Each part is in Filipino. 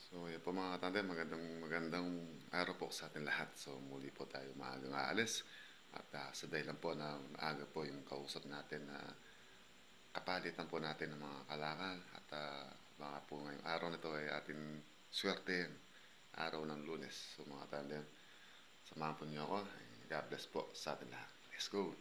So yun po mga katanda, magandang araw po sa atin lahat. So muli po tayo maagang aalis at sa dahilan po na maaga po yung kausap natin na kapalitan po natin ng mga kalakal at mga po ngayong araw na ito ay ating swerte araw ng Lunes. So mga katanda, samahan po niyo ako. God bless po sa atin lahat. Let's go!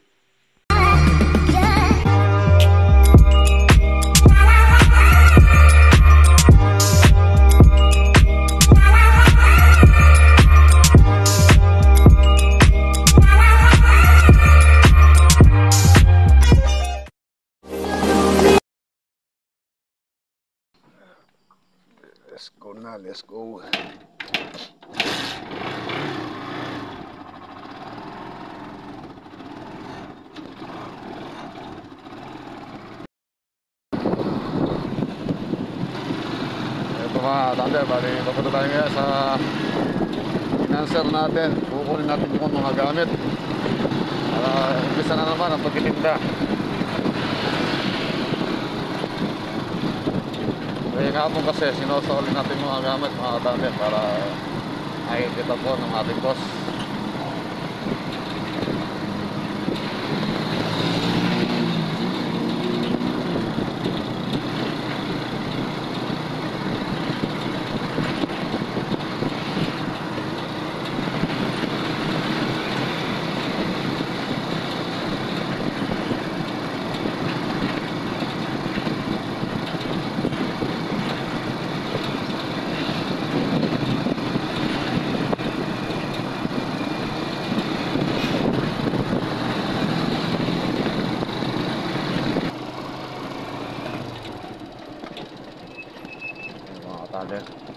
Let's go na, let's go. Ito mga tanda, bali papunta tayo ngayon sa financer natin. Kukunin natin yung mga gamit para umpisa na naman ang pagtitinda. Kaya nga po kasi sinosoli natin mga gamit mga tanda para makikita po ng ating boss.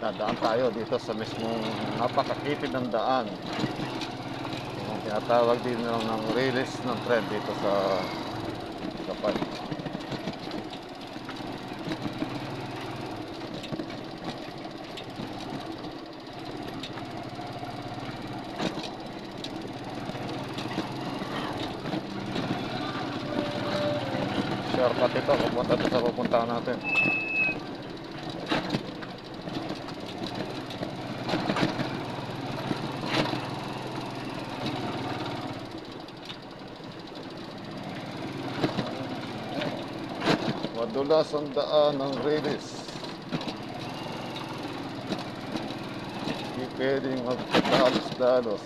Dadaan tayo dito sa mismong napakakitid ng daan, yung tinatawag din ng release ng tren dito sa Japan. Shortcut ito pupunta ito sa pupuntahan natin. Madulas ang daan ng release. Hindi pwedeng magpadalos-dalos.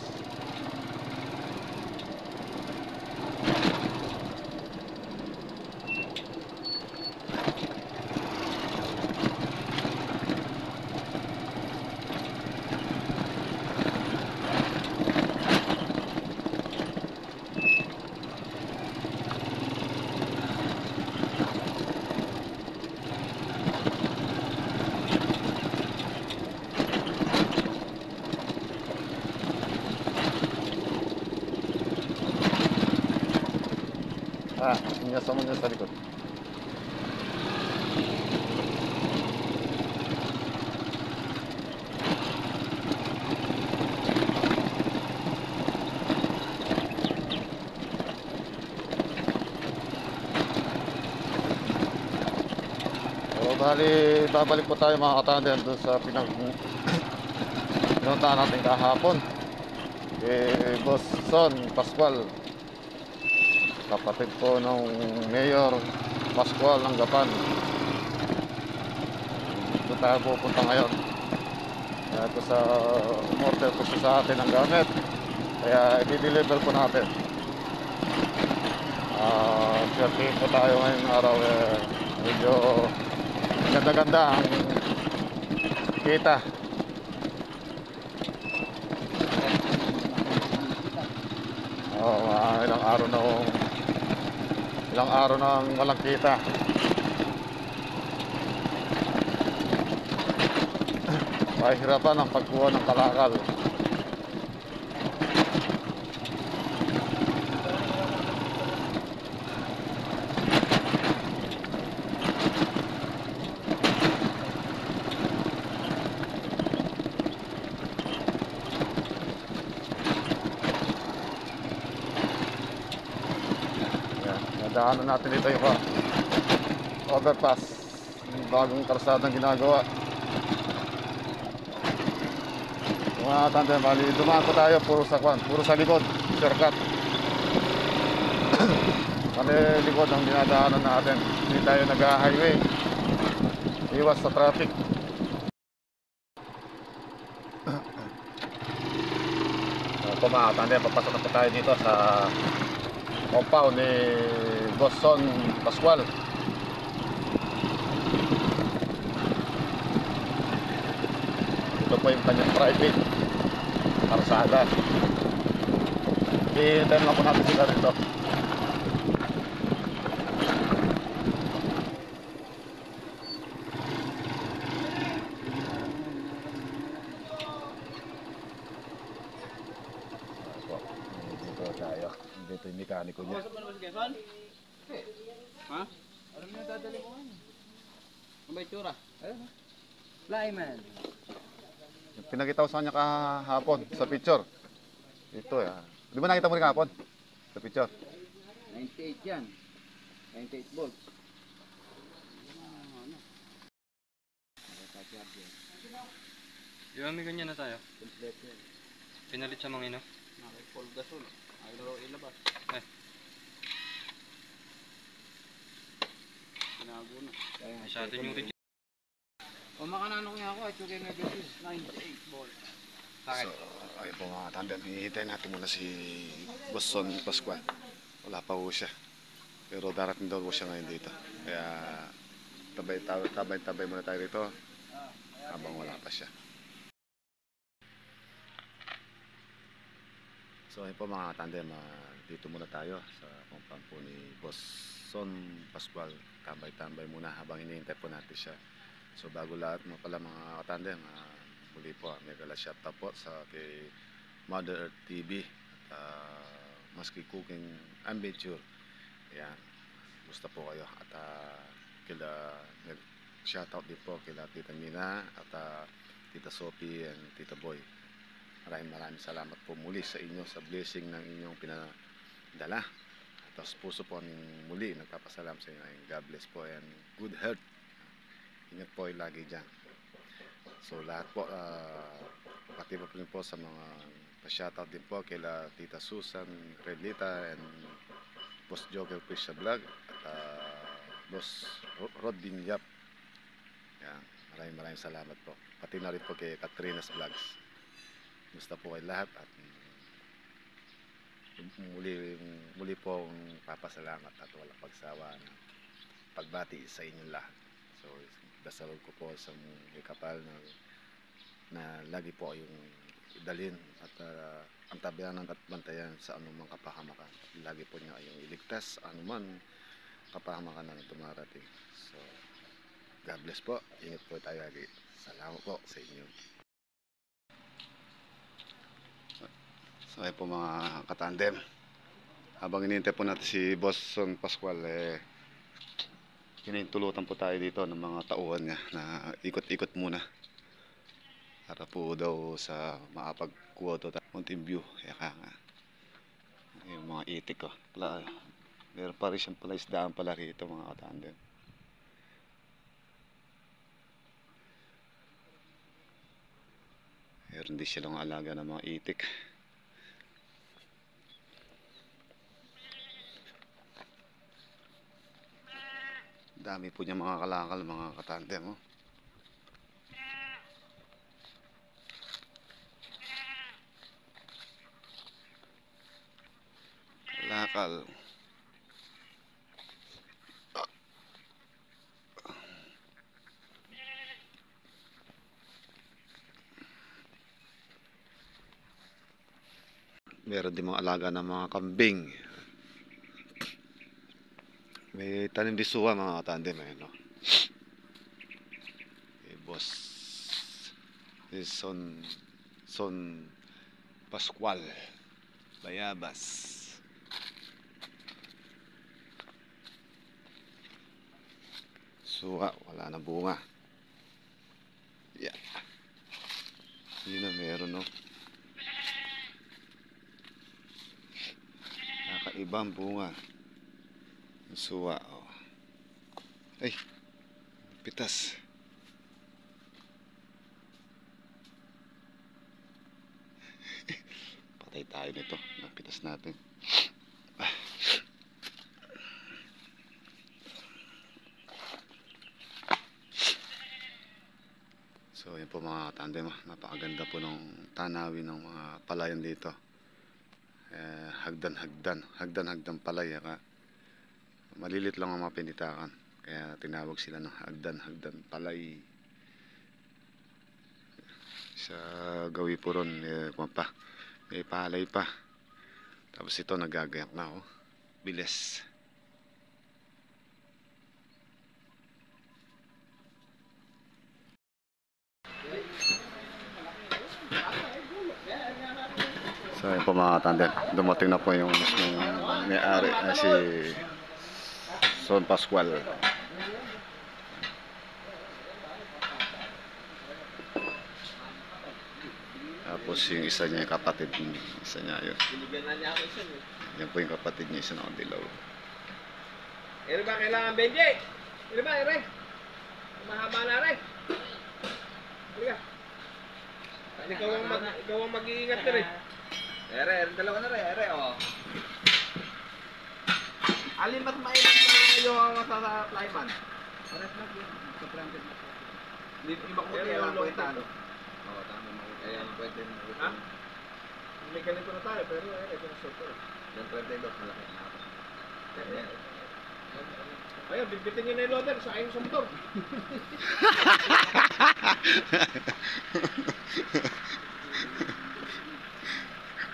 Sinasama niya sa likod. So, babalik po tayo mga katanda doon sa pinuntahan natin kahapon. Boss Son Pascual, kapatid po ng Mayor Pascual ng Gapan. Doon tayo pupunta ngayon. Ito sa umorder po sa atin ng gamit, kaya i-deliver po natin. Swerte po tayo ngayong araw. Medyo ganda-ganda ang kita. Ilang araw na walang kita. Pahirapan ang pagkuha ng kalakal. Daanan natin dito yung overpass, yung bagong kalsadang ginagawa. Mga tandem, bali, dumaan po tayo, puro sa likod, shortcut. Kami likod ang dinadaanan natin. Hindi tayo nag-highway. Iwas sa traffic. So mga tandem, papasok na po tayo dito sa compound ni Boss Son Pascual. Ito po yung kanyang private karsada. Hihintayin lang po natin sila dito. Dito tayo. Dito yung mekaniko niya. Ha? Alam mo yung dadali mo ngayon? Ano ba itsura? Ayun. Flyman. Yung pinakita ko sa kanya kahapon sa picture. Ito Di ba nakita mo rin kahapon sa picture? 98 yan. 98 volts. Yung may ganyan na tayo. Complete yan. Pinalit siya mga ino. Nakipol gasol. Ayaw na raw ilabas. Tinago na. Masyado yung rig. O makananong niya ako, ay tsukay nga dito. 98 volts. So, ayun po mga tandem. Hihintay natin muna si Boss Son Pascual. Wala pa po siya. Pero darating daw po siya ngayon dito. Kaya tabay muna tayo dito habang wala pa siya. So ayun po mga tandem, dito muna tayo sa compound po ni Boss Son Pascual. Tambay muna habang hinihintay po natin siya. So bago lahat mo pala mga katandem, muli po mega shout out po sa kay Mother Earth TV at Maski Cooking Adventure. Ayan, gusto po kayo at kila shout out din po kila Tita Mina at Tita Sophie and Tita Boy. Maraming salamat po muli sa inyo sa blessing ng inyong pinadala. Tapos puso po aming muli nagpapasalam sa inyo. God bless po and good health. Ingat po ay lagi dyan. So lahat po, pati po rin po sa mga pa-shoutout din po kila Tita Susan Redlita and Boss Joker Fish sa vlog at Boss Rod Binyap. Yan, maraming salamat po. Pati na rin po kay Katrina's Vlogs. Gusto po kayo lahat at muli po akong papasalamat at walang pagsawa na pagbati sa inyong lahat. So dasal ko po sa may kapal na lagi po kayong idalhin at antabayanan at bantayan sa anumang kapahamakan. Lagi po niya kayong iligtas anuman kapahamakan na dumarating. So God bless po. Ingat po tayo lagi. Salamat po sa inyo. So ayun po mga katandem, habang inintay po natin si Boss Son Pascual, hinintulutan po tayo dito ng mga tauhan niya na ikot-ikot muna para po daw sa makapagkuha daw tayo mountain view. Kaya nga yung mga itik ko pala, meron pa rin siyang pala isdaan pala rito mga katandem. Meron din silang alaga ng mga itik. Dami po niya mga kalakal mga katandem. Kalakal. Meron din mga alaga ng mga kambing. May tanim di suwa mga katandem no? Boss Son Pascual Bayabas. Suwa, wala na bunga. Yeah. Yun na meron no. Nakaibang bunga. Suwa oh. Ay, pitas. Patay tayo nito. Napitas natin. So yun po mga tandem, napakaganda po ng tanawin ng mga palayan dito. Hagdan palay, malilit lang ang mga pinitakan, kaya tinawag sila ng hagdan palay. Sa gawi po ron, may palay pa, tapos ito nagagayak na, bilis. So yun po mga tandem, dumating na po yung mismong may-ari na si Son Pascual. Tapos yung isa niya, yung kapatid niya, isa niya yun. Yan po yung kapatid niya, isa na dilaw. Ere ba kailangan Benji? Ere ba, ere? Mahaba na, ere. Halika. Ikaw ang mag-iingat na rin. Ere, dalawa na rin, ere, oh. Alin ba't mainit na yung sa flyman? Pares na yun, sa planted na. Iba ko kailangan po yung tano. Oo, tama mo. Kaya pwede mo. Ha? May ganito na tayo, pero ito na short ko. Yung 22, malaki na ako. Ayun, bigbitin nyo na yung loader sa ayong sa motor.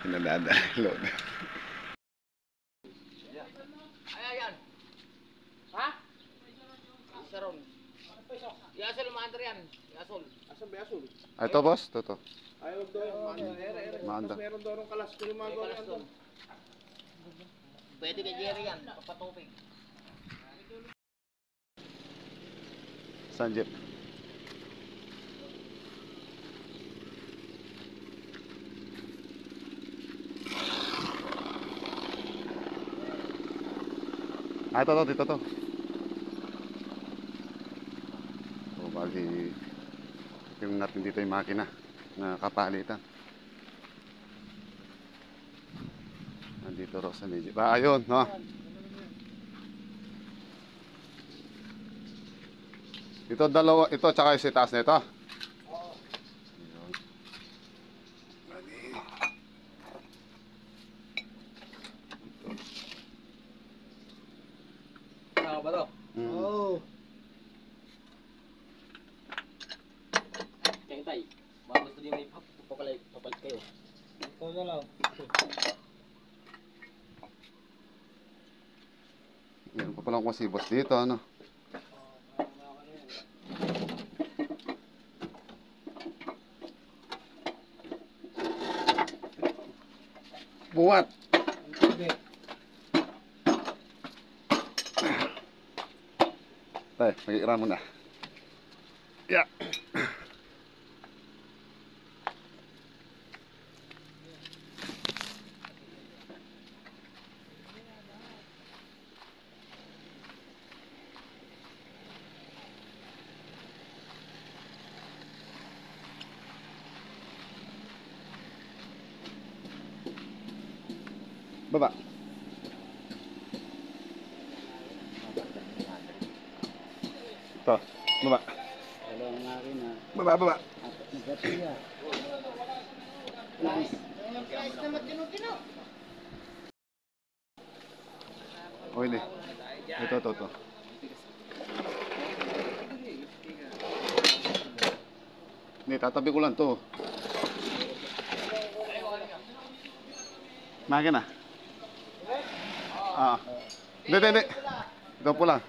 Pinadada loader. Ayan. Ha? Saron. Yasol maandar yan. Yasol. Asan ba yasol? Ito boss, ito. Ay, wag doon. Maanda. Mas meron doon ng kalas. Kung yung mga kalas doon. Pwede kay Jerry yan. Papatupig. Sanjip. Ito dito to. So, bali yung natin dito yung makina na kapalitan. Nandito raw sa medyo. Ayun, no? Ito dalawa, ito tsaka yung taas na ito. Oo. Saka ba to? Oo. Kaya tay, baka gusto niyo may papalit kayo. Ito na lang. Meron pa palang kusibos dito, ano? Buwat! Tay, mag-iira mo na. Yeah. Baba. Ito, baba. Dalawang makina. Baba. Apat na baterya. O hindi. Ito. Hindi, tatabi ko lang to. Makina. Hindi. Ito po lang.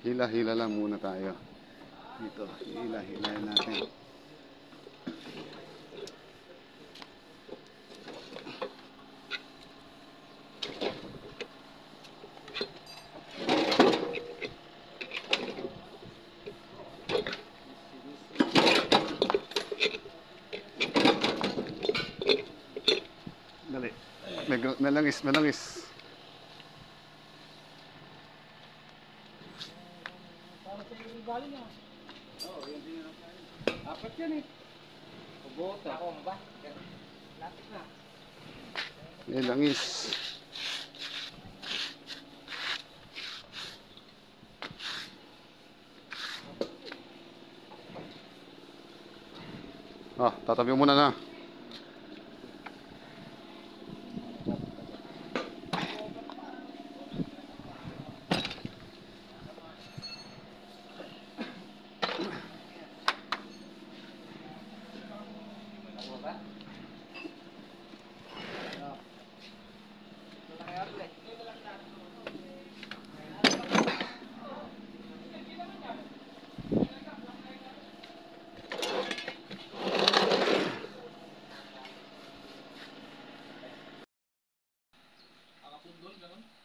Hila-hila lang muna tayo. Dito, hila-hilahin natin. Dali. May langis, may langis. Apat yan eh. Pabota. Ako mo ba? Lapit na. May langis. Tatabi mo muna na.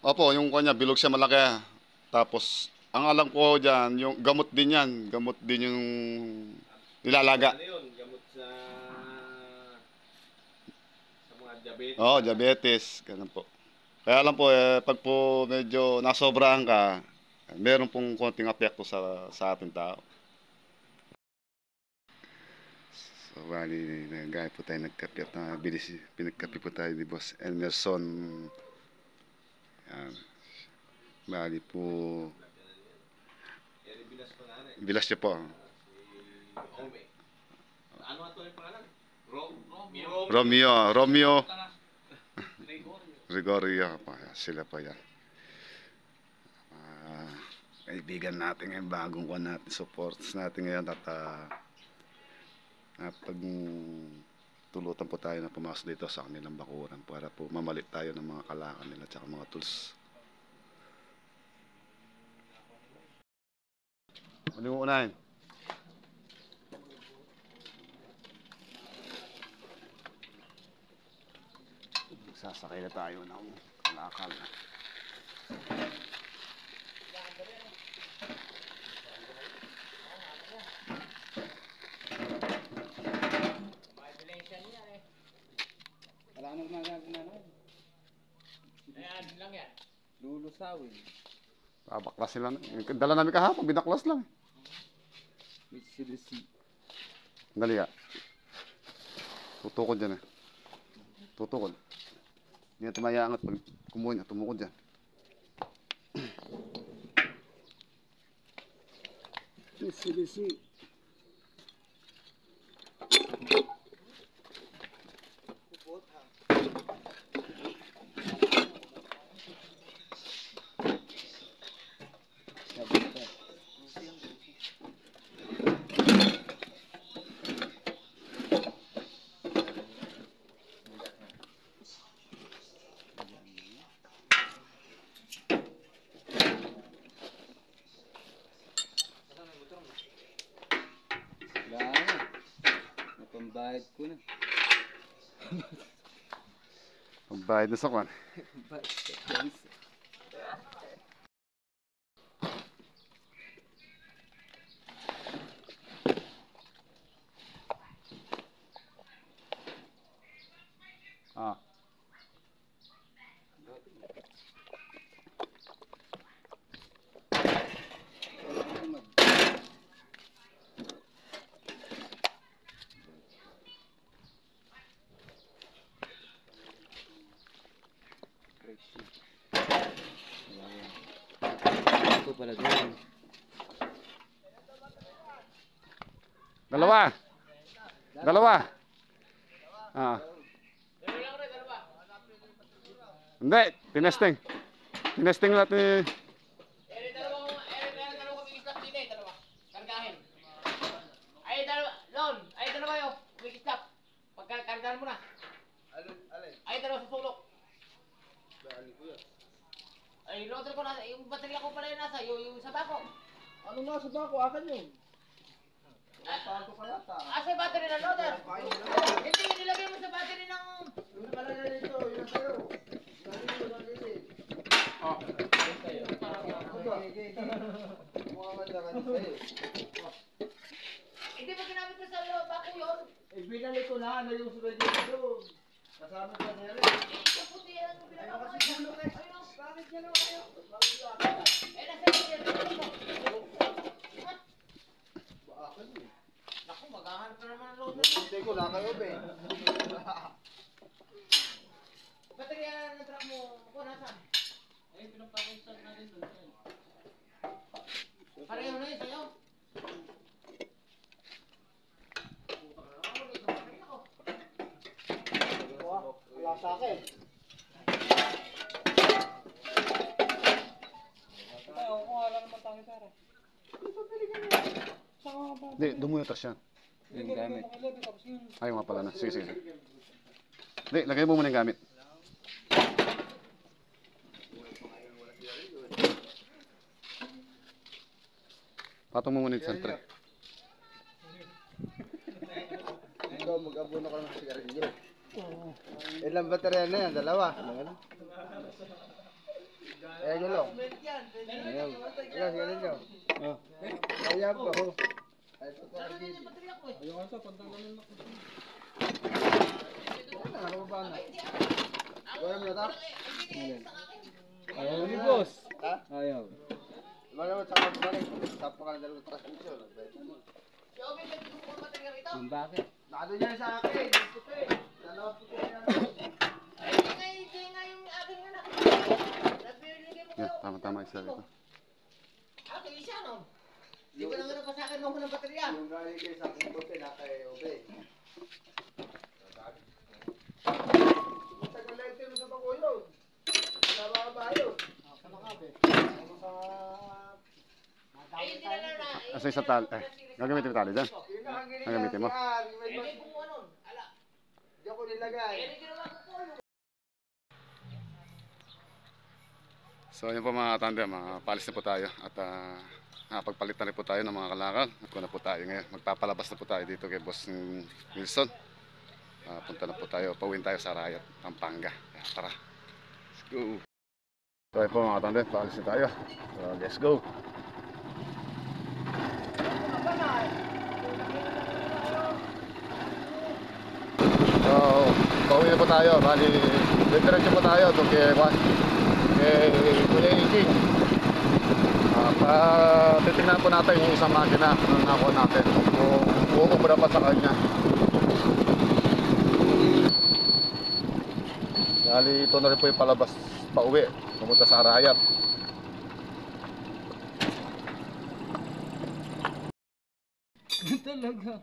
Opo, yung kanya, bilog siya malaki. Tapos, ang alam ko dyan, yung gamot din yan. Gamot din yung nilalaga. Ano yun? Gamot sa mga diabetes. Oo, diabetes. Ganun po. Kaya alam po, pag po medyo nasobrahan ka, meron pong konting apekto sa ating tao. So, bali, gaya po tayo nagkape at pinagkape po tayo ni Boss Emerson. Yan. Bali po, bilas niya po. Ano ito yung pangalan? Romeo Gregorio pa, sila pa yan. Kaibigan natin ngayon, bagong kuha natin, supports natin ngayon at pag tulutan po tayo na pumasok dito sa kanilang bakuran para po mamalit tayo ng mga kalakan nila at mga tools. Ano yung unahin? Sasakay na tayo ng kalakal. Wala nang magagana na. Ayan lang yan. Lulusawin. Baklas sila. Dala namin kahapon, binaklas lang. Mitsubishi. Dali ka. Tutukod dyan eh. Tutukod. Hindi na tumayangat pag kumuha niya. Tumukod dyan. Mitsubishi. Pambayad ko na. Pagbayad na sa kwan. Ito pala doon. Dalawa. Dalawa. Hindi, tinesting. Tinesting natin. Dalawa kami stop din eh, dalawa. Kargahin. Dalawa yun. Quick stop. Pagkargahan mo na. Ay, dalawa sa sulok. Ay, loader ko na, yung baterya ko pala yun nasa, yung sa bako. Ano nga sa bako? Akin yun. Tago ka yata. Asa yung battery ng loader? Hindi, nilagay mo sa battery ng... Yung nakalagay dito, yun sa'yo. Nalili. Oh. Mga ganda ka sa'yo. Hindi ba ginamit ko sa bako yun? Binali ko na, ano yung sunod dito doon. Kasama ko sa rin. Sa puti yan ang Ayaw pinaka... kasi gulo eh. Ayun. Bakit yan o kayo? Eh, nasa yung Bakit eh? Naku, maghahanap ka naman ng loader. Hindi ko na kayo be. Baterya ng truck mo, ako nasaan? Eh, pinapakita natin doon. Pareho na yun sa'yo. Wala sa akin. Tayo, kuha lang naman tayo pera. Hindi, dumuyatas yan. Yung gamit. Ayaw nga pala na. Sige, sige. Hindi, lagay mo muna yung gamit. Patong mo muna yung santre. Ikaw, mag-abono ka lang sa sigarilyo. Ilang baterya na yan? Dalawa. Eh, gulo. Ayaw. Ayaw, sigarilyo. Ayaw po. Ay, ito ko ang gili. Ayaw nga ito, pantanggalin mo. Ano ba na? Wala mo na ta? Ayaw ni boss. Ha? Ayaw. Wala mo sa kagbalik. Sapa ka na dalawang transmission. Xiaomi, pwede ko mga baterya rito? Bakit? Nakado niya sa akin. Puti. Dalawa puti na yan. Hindi nga yung aking anak. Nabibigay mo Yan, kayo. tama-tama isa rito. Ako, isa no? Hindi ko lang pa sa akin ng baterya. Yung galing kayo sa akin puti na kay Obe. Tagal na ito sa Baguyo. Nababa yun. Ay, hindi na na. Asa isa tali. Gagamitin mo tali dyan. Gagamitin mo. Hindi kumuha nun. Ala. Di ako nilagay. Hindi ginawa ko po yun. So yun po mga tandem, palis na po tayo at nakapagpalit na rin po tayo ng mga kalakal. Kung na po tayo ngayon, magpapalabas na po tayo dito kay Boss Wilson. Punta na po tayo, pauwiin tayo sa Arayat, Pampanga. Kaya tara, let's go. So yun po mga tandem, palis na tayo. So let's go. So, pauwi na po tayo. Bali, diretso po tayo doon kay Kuya Iging. Titignan po natin yung isang makina na nakuha natin. Kung uubra pa sa kanya. Bali, ito na rin po yung palabas pauwi. Pumunta sa Arayat. Talaga.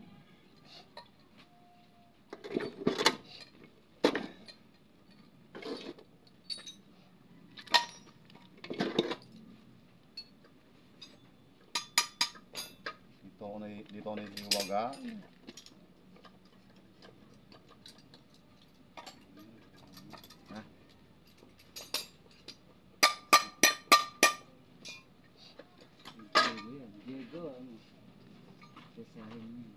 Dito ako naiiwaga. Diego, ano? Desahin niya.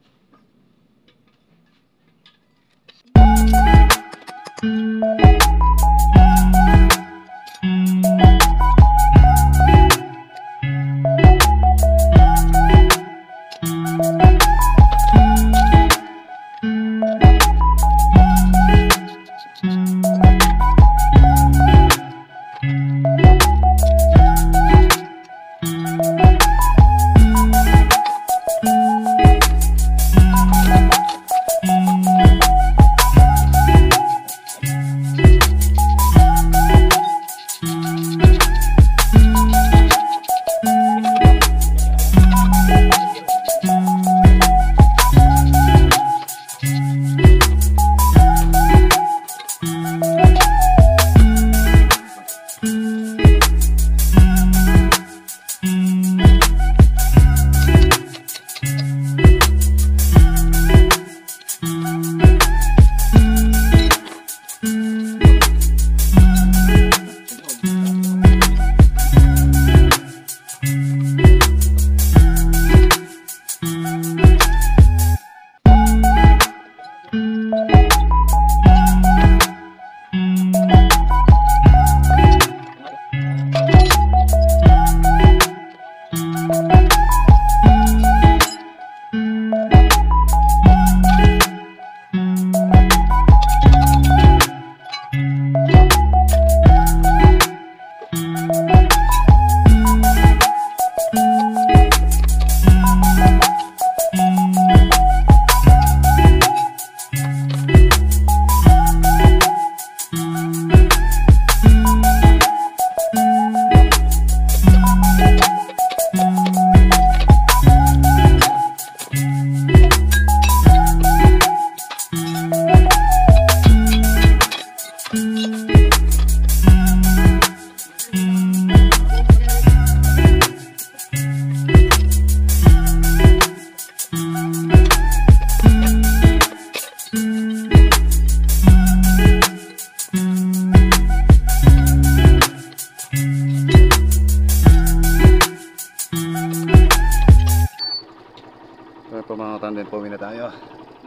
then pauwi na tayo.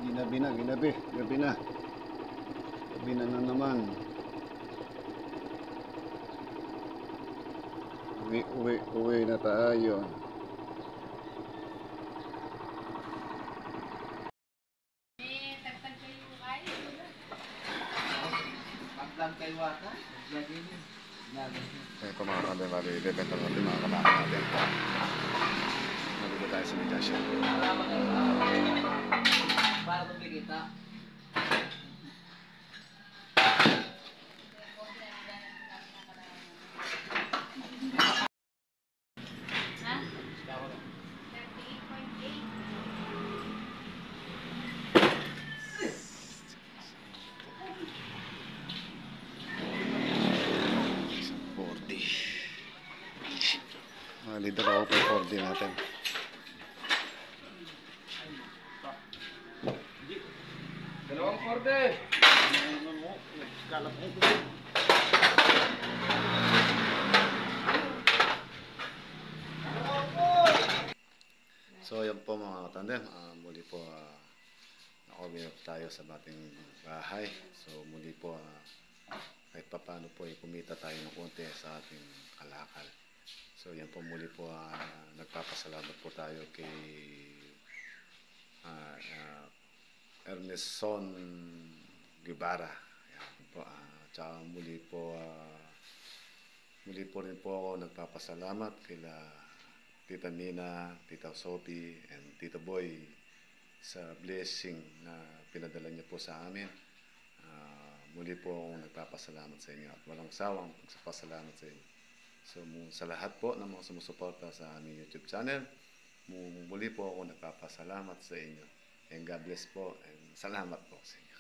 Ginabi na. Gabi na naman. Uwi na tayo. Pag-vlog kayo wata. Vlog yun. Kaya po mga kabe, bali, ibebenta natin mga kabaka natin. Nandito tayo sa Mediasya. Para kumikita. Dito ako po 40 natin. Dalawang korde. So yan po mga katandem, muli po nakauwi na tayo sa ating bahay. So muli po kahit pa paano po kumita tayo ng konti sa ating kalakal. So yan po muli po nagpapasalamat po tayo kay Erneson Guevara. Yan po, tsaka muli po rin po ako nagpapasalamat kila Tita Nina, Tita Sophie, and Tita Boy sa blessing na pinadala niyo po sa amin. Muli po akong nagpapasalamat sa inyo at walang sawang pagsapasalamat sa inyo. So sa lahat po ng mga sumusuporta sa aming YouTube channel, muli po ako nagpapasalamat sa inyo. And God bless po and salamat po sa inyo.